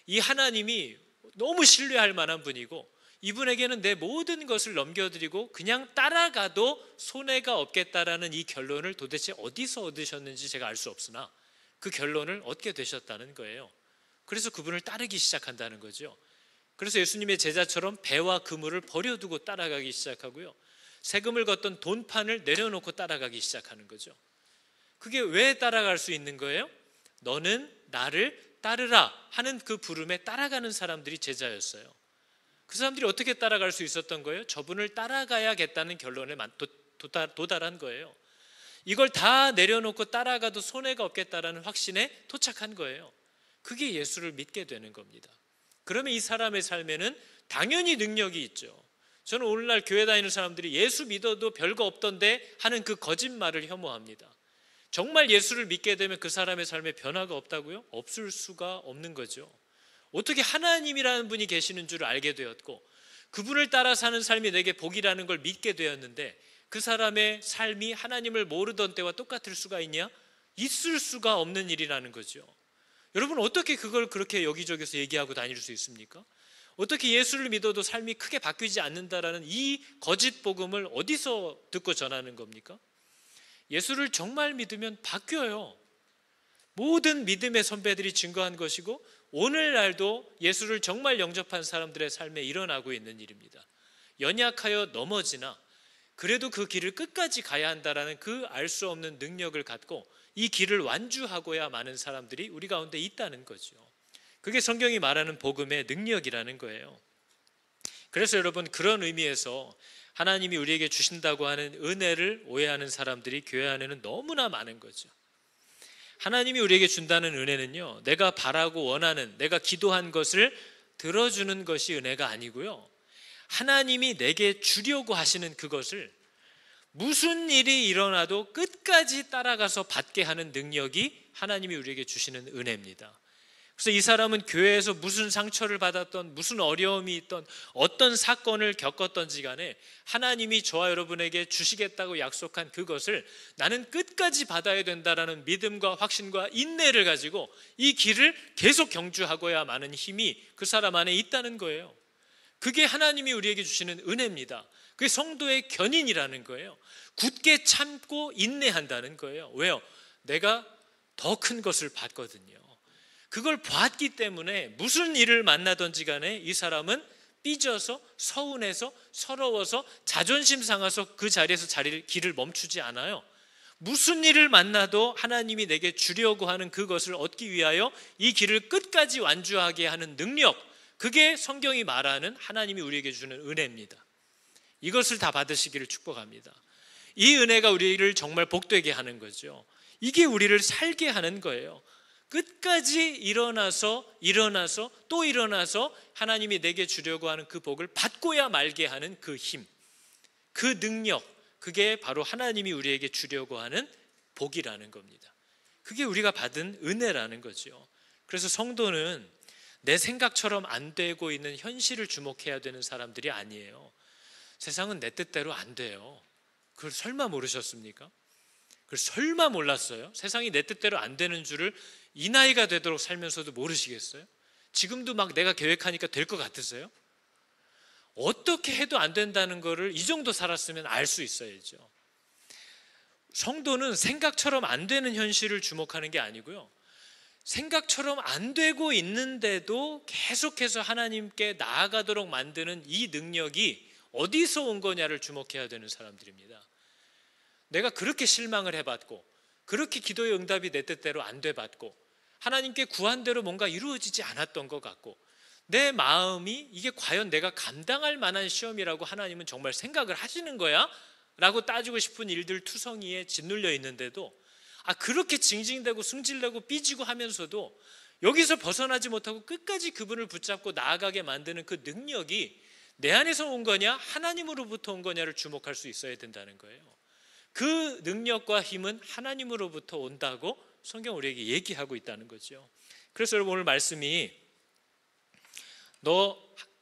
이 하나님이 너무 신뢰할 만한 분이고 이분에게는 내 모든 것을 넘겨드리고 그냥 따라가도 손해가 없겠다라는 이 결론을 도대체 어디서 얻으셨는지 제가 알 수 없으나 그 결론을 얻게 되셨다는 거예요. 그래서 그분을 따르기 시작한다는 거죠. 그래서 예수님의 제자처럼 배와 그물을 버려두고 따라가기 시작하고요, 세금을 걷던 돈판을 내려놓고 따라가기 시작하는 거죠. 그게 왜 따라갈 수 있는 거예요? 너는 나를 따르라 하는 그 부름에 따라가는 사람들이 제자였어요. 그 사람들이 어떻게 따라갈 수 있었던 거예요? 저분을 따라가야겠다는 결론에 도달한 거예요. 이걸 다 내려놓고 따라가도 손해가 없겠다라는 확신에 도착한 거예요. 그게 예수를 믿게 되는 겁니다. 그러면 이 사람의 삶에는 당연히 능력이 있죠. 저는 오늘날 교회 다니는 사람들이 예수 믿어도 별거 없던데 하는 그 거짓말을 혐오합니다. 정말 예수를 믿게 되면 그 사람의 삶에 변화가 없다고요? 없을 수가 없는 거죠. 어떻게 하나님이라는 분이 계시는 줄 알게 되었고 그분을 따라 사는 삶이 내게 복이라는 걸 믿게 되었는데 그 사람의 삶이 하나님을 모르던 때와 똑같을 수가 있냐? 있을 수가 없는 일이라는 거죠. 여러분, 어떻게 그걸 그렇게 여기저기서 얘기하고 다닐 수 있습니까? 어떻게 예수를 믿어도 삶이 크게 바뀌지 않는다라는 이 거짓 복음을 어디서 듣고 전하는 겁니까? 예수를 정말 믿으면 바뀌어요. 모든 믿음의 선배들이 증거한 것이고 오늘날도 예수를 정말 영접한 사람들의 삶에 일어나고 있는 일입니다. 연약하여 넘어지나 그래도 그 길을 끝까지 가야 한다라는 그 알 수 없는 능력을 갖고 이 길을 완주하고야 많은 사람들이 우리 가운데 있다는 거죠. 그게 성경이 말하는 복음의 능력이라는 거예요. 그래서 여러분, 그런 의미에서 하나님이 우리에게 주신다고 하는 은혜를 오해하는 사람들이 교회 안에는 너무나 많은 거죠. 하나님이 우리에게 준다는 은혜는요, 내가 바라고 원하는, 내가 기도한 것을 들어주는 것이 은혜가 아니고요, 하나님이 내게 주려고 하시는 그것을 무슨 일이 일어나도 끝까지 따라가서 받게 하는 능력이 하나님이 우리에게 주시는 은혜입니다. 그래서 이 사람은 교회에서 무슨 상처를 받았던, 무슨 어려움이 있던, 어떤 사건을 겪었던지 간에 하나님이 저와 여러분에게 주시겠다고 약속한 그것을 나는 끝까지 받아야 된다라는 믿음과 확신과 인내를 가지고 이 길을 계속 경주하고야만은 힘이 그 사람 안에 있다는 거예요. 그게 하나님이 우리에게 주시는 은혜입니다. 그게 성도의 견인이라는 거예요. 굳게 참고 인내한다는 거예요. 왜요? 내가 더 큰 것을 봤거든요. 그걸 봤기 때문에 무슨 일을 만나든지 간에 이 사람은 삐져서, 서운해서, 서러워서, 자존심 상해서 그 자리에서 길을 멈추지 않아요. 무슨 일을 만나도 하나님이 내게 주려고 하는 그것을 얻기 위하여 이 길을 끝까지 완주하게 하는 능력, 그게 성경이 말하는 하나님이 우리에게 주는 은혜입니다. 이것을 다 받으시기를 축복합니다. 이 은혜가 우리를 정말 복되게 하는 거죠. 이게 우리를 살게 하는 거예요. 끝까지 일어나서 또 일어나서 하나님이 내게 주려고 하는 그 복을 받고야 말게 하는 그 힘, 그 능력, 그게 바로 하나님이 우리에게 주려고 하는 복이라는 겁니다. 그게 우리가 받은 은혜라는 거죠. 그래서 성도는 내 생각처럼 안 되고 있는 현실을 주목해야 되는 사람들이 아니에요. 세상은 내 뜻대로 안 돼요. 그걸 설마 모르셨습니까? 그걸 설마 몰랐어요? 세상이 내 뜻대로 안 되는 줄을 이 나이가 되도록 살면서도 모르시겠어요? 지금도 막 내가 계획하니까 될 것 같으세요? 어떻게 해도 안 된다는 거를 이 정도 살았으면 알 수 있어야죠. 성도는 생각처럼 안 되는 현실을 주목하는 게 아니고요, 생각처럼 안 되고 있는데도 계속해서 하나님께 나아가도록 만드는 이 능력이 어디서 온 거냐를 주목해야 되는 사람들입니다. 내가 그렇게 실망을 해봤고, 그렇게 기도의 응답이 내 뜻대로 안 돼봤고, 하나님께 구한 대로 뭔가 이루어지지 않았던 것 같고, 내 마음이 이게 과연 내가 감당할 만한 시험이라고 하나님은 정말 생각을 하시는 거야? 라고 따지고 싶은 일들 투성이에 짓눌려 있는데도, 그렇게 징징대고 승질내고 삐지고 하면서도 여기서 벗어나지 못하고 끝까지 그분을 붙잡고 나아가게 만드는 그 능력이 내 안에서 온 거냐, 하나님으로부터 온 거냐를 주목할 수 있어야 된다는 거예요. 그 능력과 힘은 하나님으로부터 온다고 성경 우리에게 얘기하고 있다는 거죠. 그래서 여러분, 오늘 말씀이 너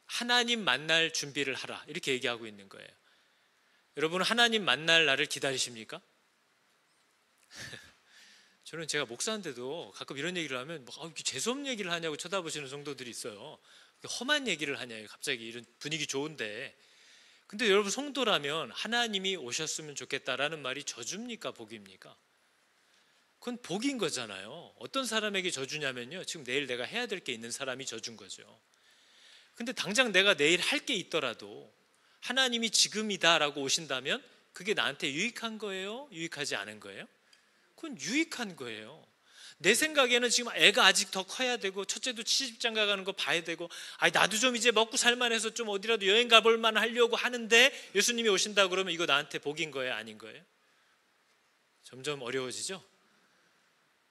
하나님 만날 준비를 하라, 이렇게 얘기하고 있는 거예요. 여러분, 하나님 만날 날을 기다리십니까? 저는 제가 목사인데도 가끔 이런 얘기를 하면 재수없는 얘기를 하냐고 쳐다보시는 성도들이 있어요. 험한 얘기를 하냐, 갑자기 이런 분위기 좋은데. 근데 여러분, 성도라면 하나님이 오셨으면 좋겠다라는 말이 저주입니까, 복입니까? 그건 복인 거잖아요. 어떤 사람에게 저주냐면요, 지금 내일 내가 해야 될 게 있는 사람이 저주인 거죠. 근데 당장 내가 내일 할 게 있더라도 하나님이 지금이다라고 오신다면 그게 나한테 유익한 거예요? 유익하지 않은 거예요? 그건 유익한 거예요. 내 생각에는 지금 애가 아직 더 커야 되고, 첫째도 시집장가 가는 거 봐야 되고, 나도 좀 이제 먹고 살만해서 좀 어디라도 여행 가볼 만 하려고 하는데 예수님이 오신다 그러면 이거 나한테 복인 거예요? 아닌 거예요? 점점 어려워지죠?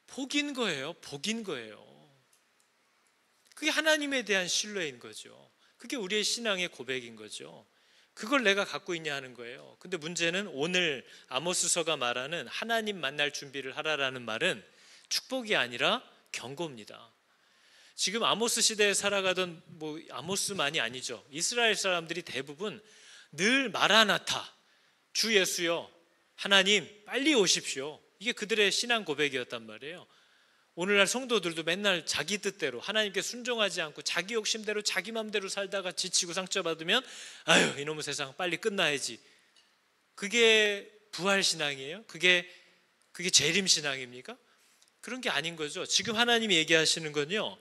복인 거예요. 복인 거예요. 그게 하나님에 대한 신뢰인 거죠. 그게 우리의 신앙의 고백인 거죠. 그걸 내가 갖고 있냐 하는 거예요. 근데 문제는 오늘 아모스서가 말하는 하나님 만날 준비를 하라라는 말은 축복이 아니라 경고입니다. 지금 아모스 시대에 살아가던, 아모스만이 아니죠, 이스라엘 사람들이 대부분 늘 마라나타, 주 예수여, 하나님 빨리 오십시오, 이게 그들의 신앙 고백이었단 말이에요. 오늘날 성도들도 맨날 자기 뜻대로 하나님께 순종하지 않고 자기 욕심대로 자기 맘대로 살다가 지치고 상처받으면 이놈의 세상 빨리 끝나야지. 그게 부활신앙이에요? 그게 재림신앙입니까? 그런 게 아닌 거죠. 지금 하나님이 얘기하시는 건요,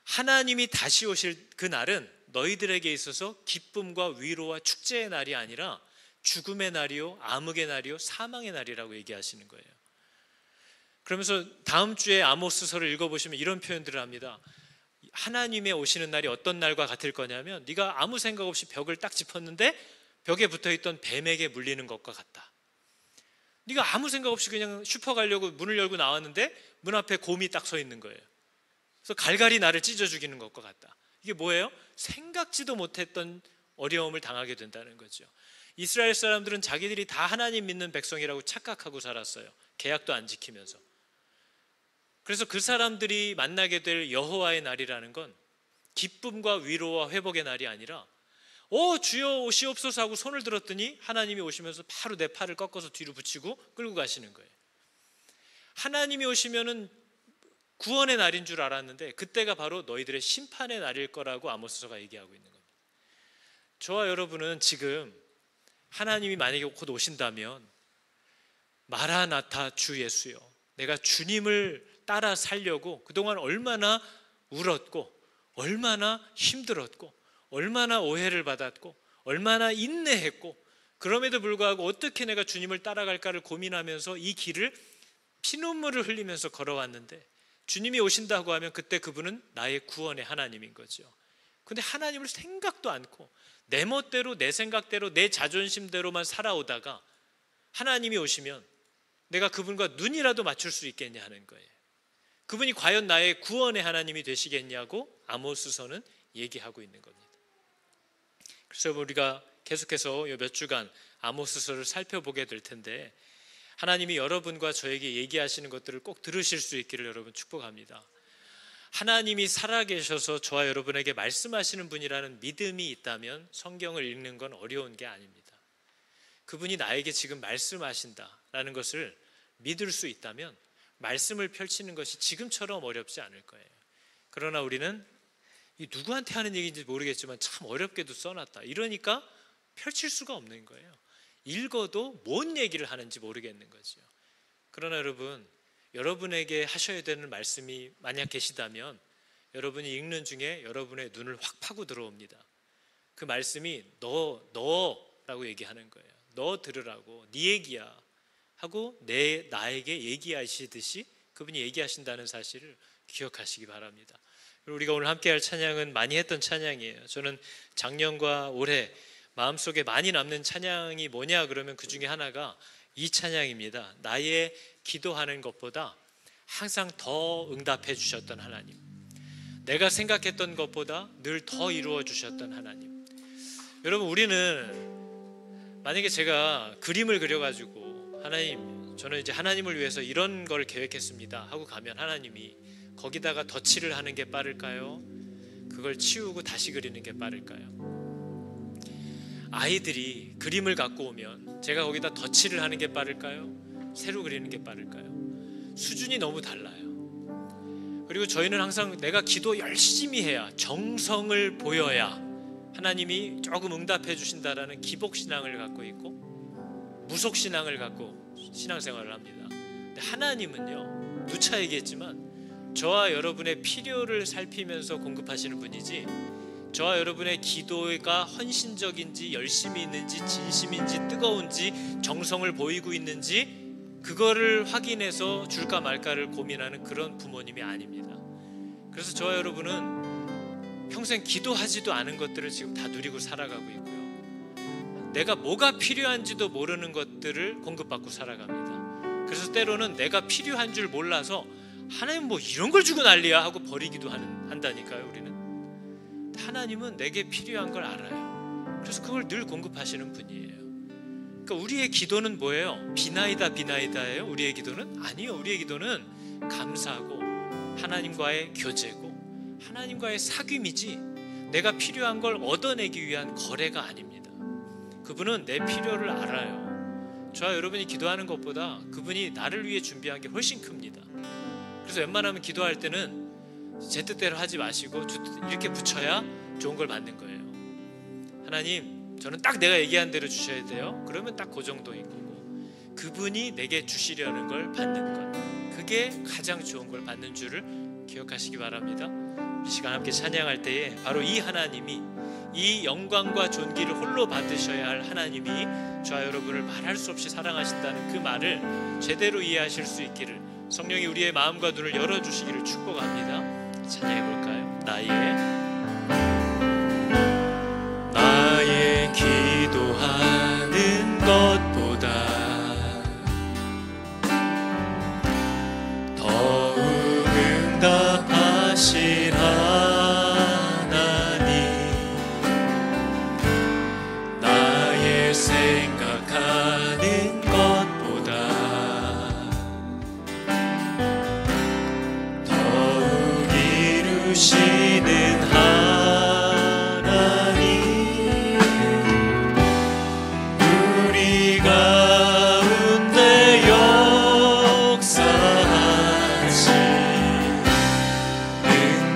하나님이 다시 오실 그 날은 너희들에게 있어서 기쁨과 위로와 축제의 날이 아니라 죽음의 날이요, 암흑의 날이요, 사망의 날이라고 얘기하시는 거예요. 그러면서 다음 주에 아모스서를 읽어보시면 이런 표현들을 합니다. 하나님의 오시는 날이 어떤 날과 같을 거냐면 네가 아무 생각 없이 벽을 딱 짚었는데 벽에 붙어있던 뱀에게 물리는 것과 같다. 네가 아무 생각 없이 그냥 슈퍼 가려고 문을 열고 나왔는데 문 앞에 곰이 딱 서 있는 거예요. 그래서 갈갈이 나를 찢어 죽이는 것과 같다. 이게 뭐예요? 생각지도 못했던 어려움을 당하게 된다는 거죠. 이스라엘 사람들은 자기들이 다 하나님 믿는 백성이라고 착각하고 살았어요. 계약도 안 지키면서. 그래서 그 사람들이 만나게 될 여호와의 날이라는 건 기쁨과 위로와 회복의 날이 아니라 주여 오시옵소서 하고 손을 들었더니 하나님이 오시면서 바로 내 팔을 꺾어서 뒤로 붙이고 끌고 가시는 거예요. 하나님이 오시면은 구원의 날인 줄 알았는데 그때가 바로 너희들의 심판의 날일 거라고 아모스서가 얘기하고 있는 겁니다. 저와 여러분은 지금 하나님이 만약에 곧 오신다면 마라나타 주 예수여, 내가 주님을 따라 살려고 그동안 얼마나 울었고 얼마나 힘들었고 얼마나 오해를 받았고 얼마나 인내했고 그럼에도 불구하고 어떻게 내가 주님을 따라갈까를 고민하면서 이 길을 피눈물을 흘리면서 걸어왔는데 주님이 오신다고 하면 그때 그분은 나의 구원의 하나님인 거죠. 근데 하나님을 생각도 않고 내 멋대로 내 생각대로 내 자존심대로만 살아오다가 하나님이 오시면 내가 그분과 눈이라도 맞출 수 있겠냐 하는 거예요. 그분이 과연 나의 구원의 하나님이 되시겠냐고 아모스서는 얘기하고 있는 겁니다. 그래서 우리가 계속해서 몇 주간 아모스서를 살펴보게 될 텐데 하나님이 여러분과 저에게 얘기하시는 것들을 꼭 들으실 수 있기를 여러분 축복합니다. 하나님이 살아계셔서 저와 여러분에게 말씀하시는 분이라는 믿음이 있다면 성경을 읽는 건 어려운 게 아닙니다. 그분이 나에게 지금 말씀하신다라는 것을 믿을 수 있다면 말씀을 펼치는 것이 지금처럼 어렵지 않을 거예요. 그러나 우리는 이 누구한테 하는 얘기인지 모르겠지만 참 어렵게도 써놨다. 이러니까 펼칠 수가 없는 거예요. 읽어도 뭔 얘기를 하는지 모르겠는 거죠. 그러나 여러분, 여러분에게 하셔야 되는 말씀이 만약 계시다면 여러분이 읽는 중에 여러분의 눈을 확 파고 들어옵니다. 그 말씀이 너라고 얘기하는 거예요. 너 들으라고, 네 얘기야 하고 나에게 얘기하시듯이 그분이 얘기하신다는 사실을 기억하시기 바랍니다. 그리고 우리가 오늘 함께 할 찬양은 많이 했던 찬양이에요. 저는 작년과 올해 마음속에 많이 남는 찬양이 뭐냐 그러면 그 중에 하나가 이 찬양입니다. 나의 기도하는 것보다 항상 더 응답해 주셨던 하나님, 내가 생각했던 것보다 늘 더 이루어 주셨던 하나님. 여러분, 우리는 만약에 제가 그림을 그려가지고 하나님, 저는 이제 하나님을 위해서 이런 걸 계획했습니다 하고 가면 하나님이 거기다가 덧칠을 하는 게 빠를까요? 그걸 치우고 다시 그리는 게 빠를까요? 아이들이 그림을 갖고 오면 제가 거기다 덧칠을 하는 게 빠를까요? 새로 그리는 게 빠를까요? 수준이 너무 달라요. 그리고 저희는 항상 내가 기도 열심히 해야, 정성을 보여야 하나님이 조금 응답해 주신다라는 기복신앙을 갖고 있고 무속신앙을 갖고 신앙생활을 합니다. 근데 하나님은요, 누차 얘기했지만 저와 여러분의 필요를 살피면서 공급하시는 분이지, 저와 여러분의 기도가 헌신적인지 열심히 있는지 진심인지 뜨거운지 정성을 보이고 있는지 그거를 확인해서 줄까 말까를 고민하는 그런 부모님이 아닙니다. 그래서 저와 여러분은 평생 기도하지도 않은 것들을 지금 다 누리고 살아가고 있고요, 내가 뭐가 필요한지도 모르는 것들을 공급받고 살아갑니다. 그래서 때로는 내가 필요한 줄 몰라서 하나님 뭐 이런 걸 주고 난리야 하고 버리기도 한다니까요. 우리는 하나님은 내게 필요한 걸 알아요. 그래서 그걸 늘 공급하시는 분이에요. 그러니까 우리의 기도는 뭐예요? 비나이다예요? 우리의 기도는? 아니요. 우리의 기도는 감사하고 하나님과의 교제고 하나님과의 사귐이지 내가 필요한 걸 얻어내기 위한 거래가 아닙니다. 그분은 내 필요를 알아요. 저와 여러분이 기도하는 것보다 그분이 나를 위해 준비한 게 훨씬 큽니다. 그래서 웬만하면 기도할 때는 제 뜻대로 하지 마시고 이렇게 붙여야 좋은 걸 받는 거예요. 하나님, 저는 딱 내가 얘기한 대로 주셔야 돼요. 그러면 딱 그 정도인 거고, 그분이 내게 주시려는 걸 받는 것, 그게 가장 좋은 걸 받는 줄을 기억하시기 바랍니다. 이 시간 함께 찬양할 때에 바로 이 하나님이, 이 영광과 존귀를 홀로 받으셔야 할 하나님이 저와 여러분을 말할 수 없이 사랑하신다는 그 말을 제대로 이해하실 수 있기를 성령이 우리의 마음과 눈을 열어주시기를 축복합니다. 찬양해 볼까요? 나의 기도하는 것보다 더욱 응답하실 하나님, 나의 생각하는 것보다 더욱 이루시는 하나님, 우리 가운데 역사하신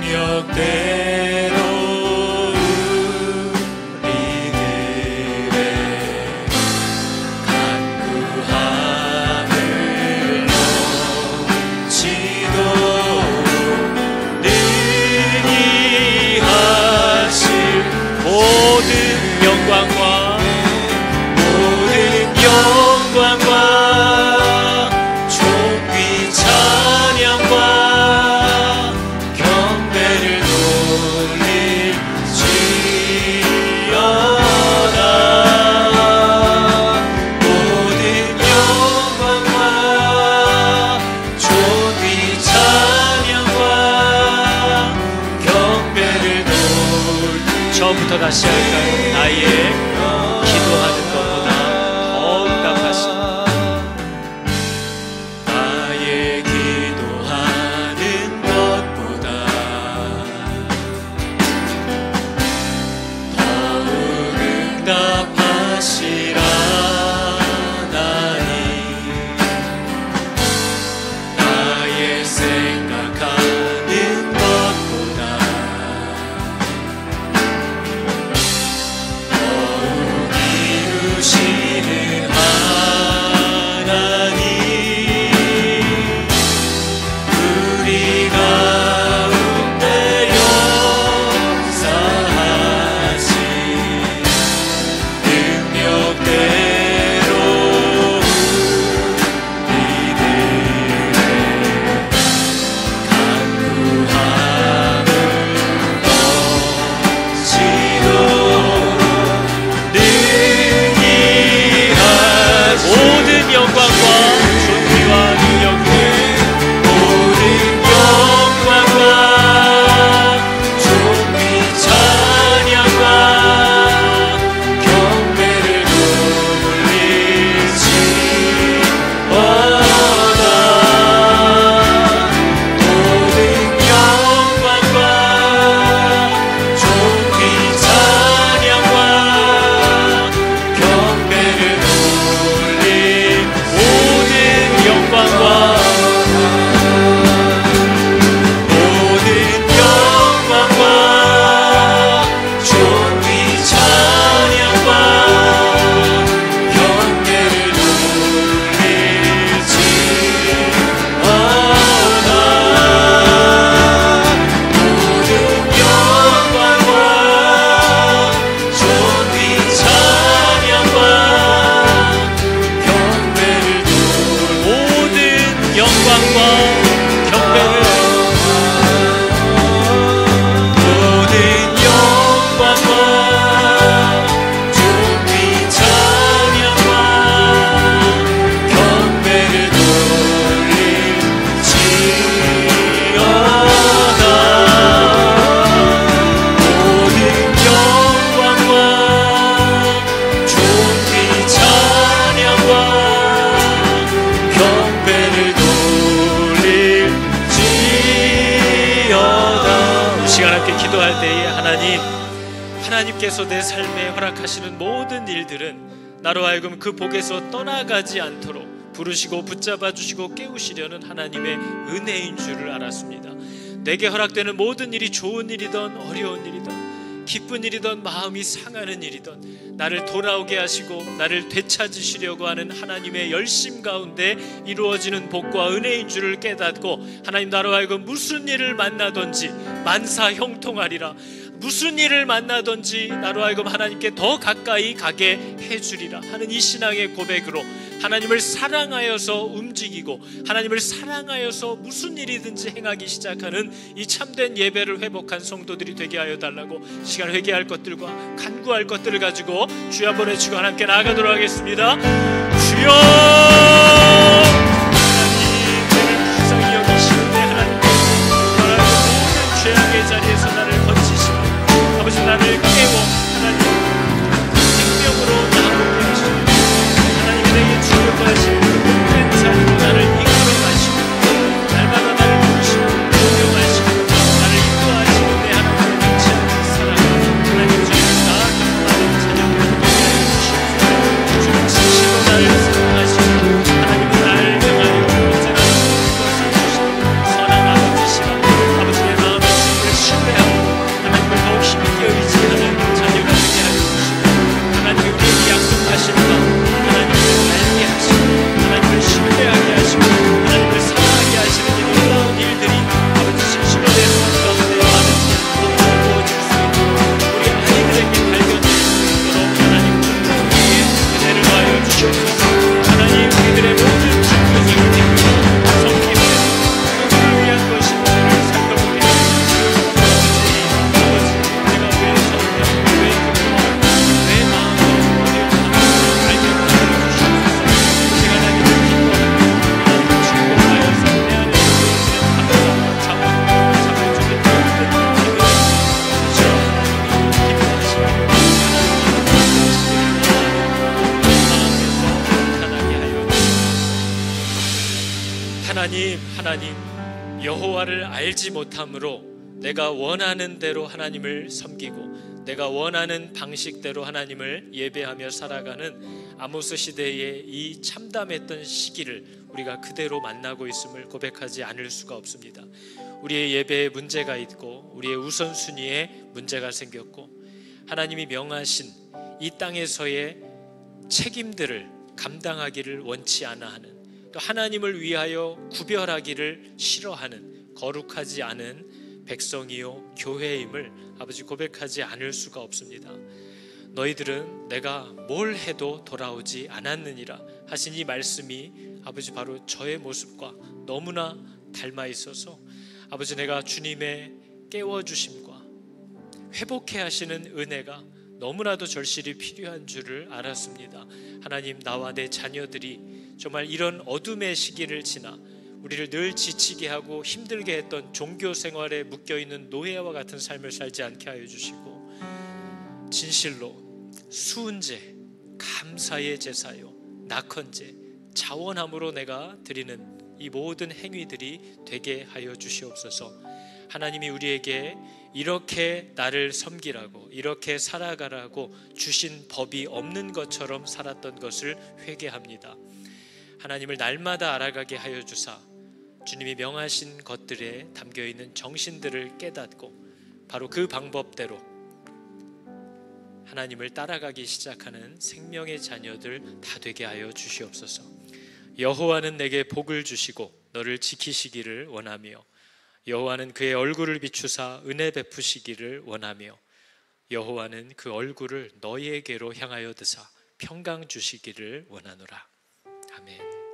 능력대로 우리들의 간구함을 넘치도록 능히 하실 모든 영광과 존귀 찬양과 경배를 돌릴지어다. 모든 영광과 존귀 찬양과 경배를 처음부터 다시 할까요? 나의 기도하는 것보다 더 응답하신, 나의 기도하는 것보다 더욱 응답하실 하나님, 나의 생각하는 것보다 더욱 이루시는 하나님, 우리 가운데 역사하신 능력대로 우리들의 간구함을 넘치도록 능히 하신 모든 영광과 존귀와 능력을, 모든 영광과 존귀 찬양과 경배를 돌릴지어다. 모든 영광과 존귀 찬양과 경배를 돌릴 모든 영광과 존귀 찬양과 경배를 돌릴지어다. 모든 영광과 존귀 찬양과 경배를 모든 영광과 경배를, 모든 영광과 존귀 찬양과 경배를 돌릴지어다. 모든 영광과 존귀 찬양과 경배를 돌릴지어다. 이 시간 함께 기도할 때에 하나님께서 내 삶에 허락하시는 모든 일들은 나로 하여금 그 복에서 떠나가지 않도록 부르시고 붙잡아 주시고 깨우시려는 하나님의 은혜인 줄을 알았습니다. 내게 허락되는 모든 일이 좋은 일이든 어려운 일이든 기쁜 일이든 마음이 상하는 일이든 나를 돌아오게 하시고 나를 되찾으시려고 하는 하나님의 열심 가운데 이루어지는 복과 은혜인 줄을 깨닫고, 하나님 나로 하여금 무슨 일을 만나든지 만사 형통하리라, 무슨 일을 만나든지 나로 하여금 하나님께 더 가까이 가게 해주리라 하는 이 신앙의 고백으로 하나님을 사랑하여서 움직이고 하나님을 사랑하여서 무슨 일이든지 행하기 시작하는 이 참된 예배를 회복한 성도들이 되게 하여 달라고 시간 회개할 것들과 간구할 것들을 가지고 주여 한번 외치고 하나님께 나아가도록 하겠습니다. 주여, 하나님 내를 불쌍히 여기시는데 하나님 모든 죄악의 자리에서 나를 건지시고 아버지 나를 깨워 하나님 생명으로 나아오게 하시고 하나님이 내게 주려고 하시는 큰 삶으로 나를 이끌어 가시고 날마다 나를 부르시고 인용하시고 나를 인도하시는 내 하나님의 믿지 않는 사랑 하나님 주님 나아가는 자녀들 되게 하여 주시옵소서. 주님 진실로 나를 사랑하시고 하나님은 나를 향하여 언제나 것을 주시고 선한 아버지시라 아버지 내 마음에 주님을 신뢰하고 하나님을 더욱 힘있게 의지하는 자녀가 되게 하여 주시고 하나님이 우리에게 약속하신 바 하나님을 알게 하시고 하나님을 신뢰하게 하시고 하나님을 사랑하게 하시는 이 놀라운 일들이 아버지 진실로 내 삶 가운데 많은 부어질 수 있고 우리 아이들에게 발견될 수 있도록 하나님 우리에게 은혜를 더하여 주시옵소서. 하나님 우리들의 모든 중요성이 되고 성김에 누구를 위한 것인지를 살펴보게 해주시옵소서. 아버지 내가 왜 서운해 왜 기뻐하고 내 마음을 어디로 가는지 발견하여 주시옵소서. 제가 하나님을 기뻐하고 하나님을 즐거워하여서 내 안에 들어오시는 감사와 자원과 자발적인 모든 힘을 주셔 하나님이 기뻐하시고 하나님 여호와를 알지 못함으로 내가 원하는 대로 하나님을 섬기고 내가 원하는 방식대로 하나님을 예배하며 살아가는 아모스 시대의 이 참담했던 시기를 우리가 그대로 만나고 있음을 고백하지 않을 수가 없습니다. 우리의 예배에 문제가 있고 우리의 우선순위에 문제가 생겼고 하나님이 명하신 이 땅에서의 책임들을 감당하기를 원치 않아 하는 또 하나님을 위하여 구별하기를 싫어하는 거룩하지 않은 백성이요 교회임을 아버지 고백하지 않을 수가 없습니다. 너희들은 내가 뭘 해도 돌아오지 않았느니라 하신 이 말씀이 아버지 바로 저의 모습과 너무나 닮아 있어서 아버지 내가 주님의 깨워주심과 회복해 하시는 은혜가 너무나도 절실히 필요한 줄을 알았습니다. 하나님 나와 내 자녀들이 정말 이런 어둠의 시기를 지나 우리를 늘 지치게 하고 힘들게 했던 종교 생활에 묶여있는 노예와 같은 삶을 살지 않게 하여 주시고 진실로 수은제, 감사의 제사요, 낙헌제, 자원함으로 내가 드리는 이 모든 행위들이 되게 하여 주시옵소서. 하나님이 우리에게 이렇게 나를 섬기라고 이렇게 살아가라고 주신 법이 없는 것처럼 살았던 것을 회개합니다. 하나님을 날마다 알아가게 하여 주사 주님이 명하신 것들에 담겨있는 정신들을 깨닫고 바로 그 방법대로 하나님을 따라가기 시작하는 생명의 자녀들 다 되게 하여 주시옵소서. 여호와는 내게 복을 주시고 너를 지키시기를 원하며 여호와는 그의 얼굴을 비추사 은혜 베푸시기를 원하며 여호와는 그 얼굴을 너희에게로 향하여 드사 평강 주시기를 원하노라. 아멘.